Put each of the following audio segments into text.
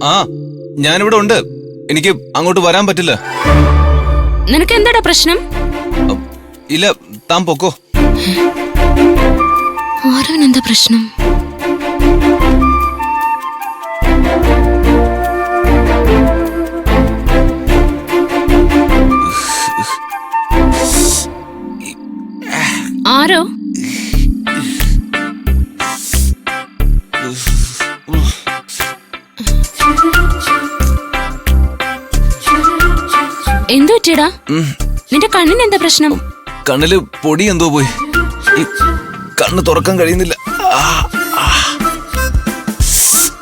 ആ ഞാനിവിടെ ഉണ്ട്. എനിക്ക് അങ്ങോട്ട് വരാൻ പറ്റില്ല. നിനക്ക് എന്താടാ പ്രശ്നം? ഇല്ല, താൻ പൊക്കോ. ആരവനെന്താ പ്രശ്നം? ആരോ? എന്തു പറ്റിയടാ? നിന്റെ കണ്ണിന് എന്താ പ്രശ്നം? കണ്ണില് പൊടി എന്തോ പോയി. ഈ കണ്ണ് തുറക്കാൻ കഴിയുന്നില്ല.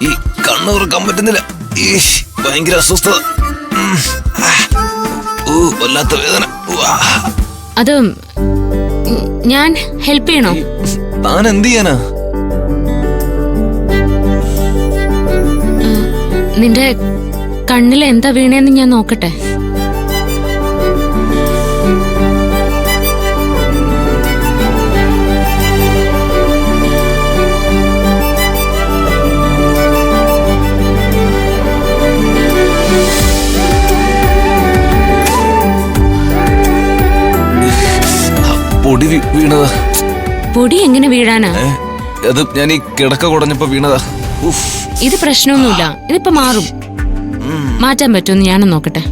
ഈ കണ്ണ് തുറക്കാൻ പറ്റുന്നില്ല. ഭയങ്കര അസ്വസ്ഥത. വല്ലാത്ത വേദന. അത് ഞാൻ ഹെൽപ്പ് ചെയ്യണോ? താൻ എന്ത് ചെയ്യാനാ? നിന്റെ കണ്ണിൽ എന്താ വീണേന്ന് ഞാൻ നോക്കട്ടെ. പൊടി വീണതാ. പൊടി എങ്ങനെ വീഴാനാ? അത് ഞാൻ ഈ കിടക്ക കുടഞ്ഞപ്പോ വീണതാ. ഇത് പ്രശ്നമൊന്നുമില്ല, ഇതിപ്പോ മാറും. മാറ്റാൻ പറ്റുമെന്ന് ഞാനും നോക്കട്ടെ.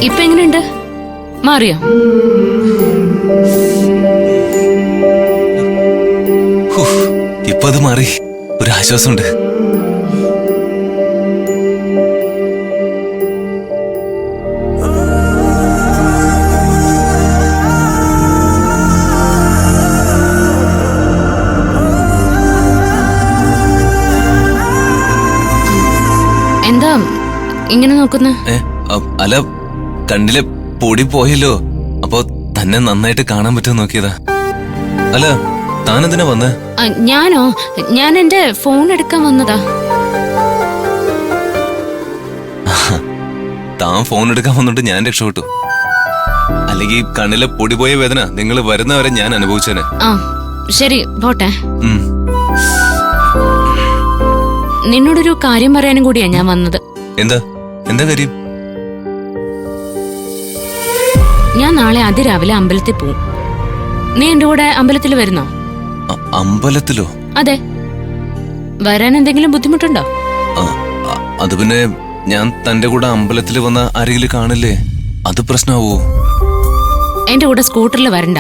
ഇപ്പൊ എങ്ങനെയുണ്ട്? മാറിയോ? ഇപ്പൊ അത് മാറി. ഒരു ആശ്വാസമുണ്ട്. എന്താ ഇങ്ങനെ നോക്കുന്ന? അല്ല, കണ്ണിലെ പൊടി പോയല്ലോ. അപ്പൊ തന്നെ നന്നായിട്ട് കാണാൻ പറ്റുമോ നോക്കിയതാ. അല്ല, താനെന്തിനാ വന്നേ? ഞാനോ? ഞാൻ എന്റെ ഫോൺ എടുക്കാൻ വന്നതാ. താൻ ഫോൺ എടുക്കാൻ വന്നിട്ട് ഞാൻ രക്ഷപ്പെട്ടു. അല്ലെങ്കിൽ കണ്ണിലെ പൊടി പോയ വേദന നിങ്ങൾ വരുന്നവരെ ഞാൻ അനുഭവിച്ചേനെ. ആ ശരി, പോട്ടെ. നിന്നോടൊരു കാര്യം പറയാനും കൂടിയാ ഞാൻ വന്നത്. എന്താ എന്താ കാര്യം? ഞാൻ നാളെ അതിരാവിലെ അമ്പലത്തിൽ പോവും. നീ എന്റെ കൂടെ അമ്പലത്തിൽ വരുന്നോ? അമ്പലത്തിലോ? അതെ. വരാൻ എന്തെങ്കിലും ബുദ്ധിമുട്ടുണ്ടോ? അത് പിന്നെ ഞാൻ തന്റെ കൂടെ അമ്പലത്തിൽ വന്ന ആരെങ്കിലും കാണില്ലേ? അത് പ്രശ്നമാവോ? എന്റെ കൂടെ സ്കൂട്ടറിൽ വരണ്ട.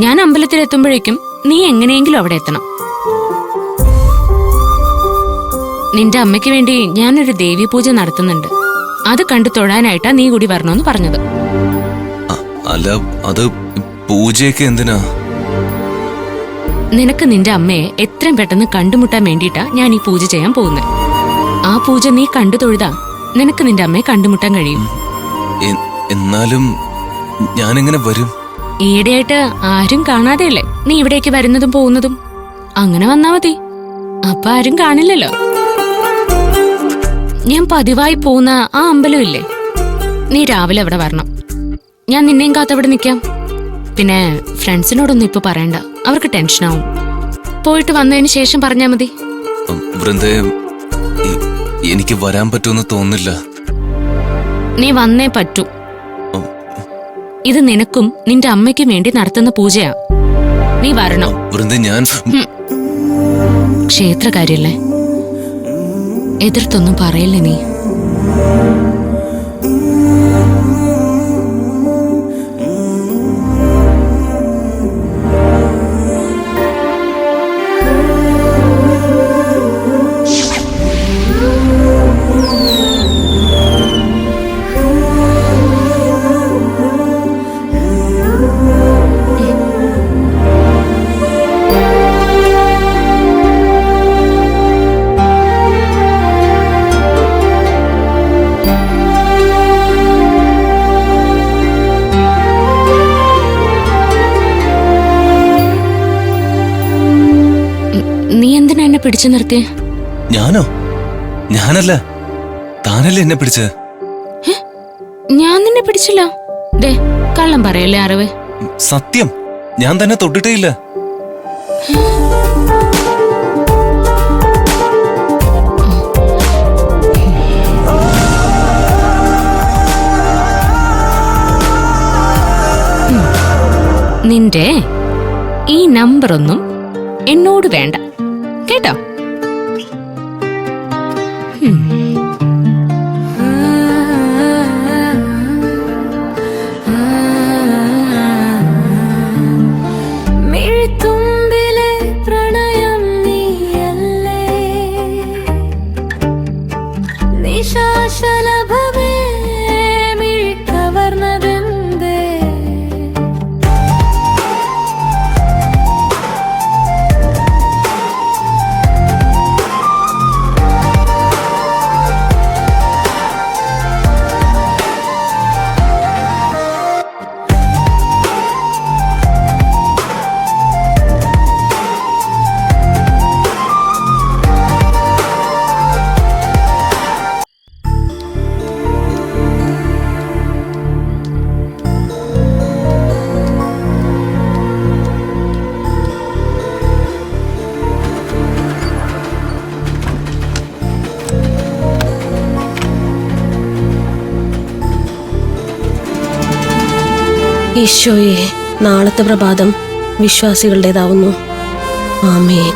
ഞാൻ അമ്പലത്തിൽ എത്തുമ്പോഴേക്കും നീ എങ്ങനെയെങ്കിലും അവിടെ എത്തണം. നിന്റെ അമ്മയ്ക്ക് വേണ്ടി ഞാനൊരു ദേവീ പൂജ നടത്തുന്നുണ്ട്. അത് കണ്ടു തൊഴാനായിട്ടാ നീ കൂടി വരണമെന്ന് പറഞ്ഞത്. അല്ല, അത് പൂജയൊക്കെ എന്തിനാ? നിനക്ക് നിന്റെ അമ്മയെ എത്രയും പെട്ടെന്ന് കണ്ടുമുട്ടാൻ വേണ്ടിയിട്ടാ ഞാൻ ഈ പൂജ ചെയ്യാൻ പോകുന്നത്. ആ പൂജ നീ കണ്ടു തൊഴുതാ നിനക്ക് നിന്റെ അമ്മയെ കണ്ടുമുട്ടാൻ കഴിയും. എന്നാലും ഞാനെങ്ങനെ വരും? ഈയിടെയായിട്ട് ആരും കാണാതെയല്ലേ നീ ഇവിടേക്ക് വരുന്നതും പോകുന്നതും. അങ്ങനെ വന്നാ മതി. അപ്പൊ ആരും കാണില്ലല്ലോ. ഞാൻ പതിവായി പോകുന്ന ആ അമ്പലമില്ലേ, നീ രാവിലെ അവിടെ വരണം. ഞാൻ നിന്നെയും കാത്തവിടെ നിൽക്കാം. പിന്നെ ഫ്രണ്ട്സിനോടൊന്നും ഇപ്പൊ പറയണ്ട, അവർക്ക് ടെൻഷനാവും. പോയിട്ട് വന്നതിന് ശേഷം പറഞ്ഞാ മതി. വൃന്ദേ, എനിക്ക് വരാൻ പറ്റുമെന്ന് തോന്നില്ല. നീ വന്നേ പറ്റൂ. ഇത് നിനക്കും നിന്റെ അമ്മയ്ക്കും വേണ്ടി നടത്തുന്ന പൂജയാ. നീ വരണം. വൃന്ദേ, ഞാൻ ക്ഷേത്രകാര്യല്ലേ, എതിർത്തൊന്നും പറയില്ലേ നീ. പിടിച്ചു നിർത്തിയേ? ഞാനോ? ഞാനല്ല, താനല്ലേ എന്നെ പിടിച്ചത്. ഞാൻ നിന്നെ പിടിച്ചില്ല. ദേ, കള്ളം പറയല്ലേ അറിവ്. സത്യം, ഞാൻ തന്നെ തൊട്ടിട്ടേ ഇല്ല. നിന്റെ ഈ നമ്പറൊന്നും എന്നോട് വേണ്ട കേട്ടോ. ഈശോയെ, നാളത്തെ പ്രഭാതം വിശ്വാസികളുടേതാവുന്നു. ആമേൻ.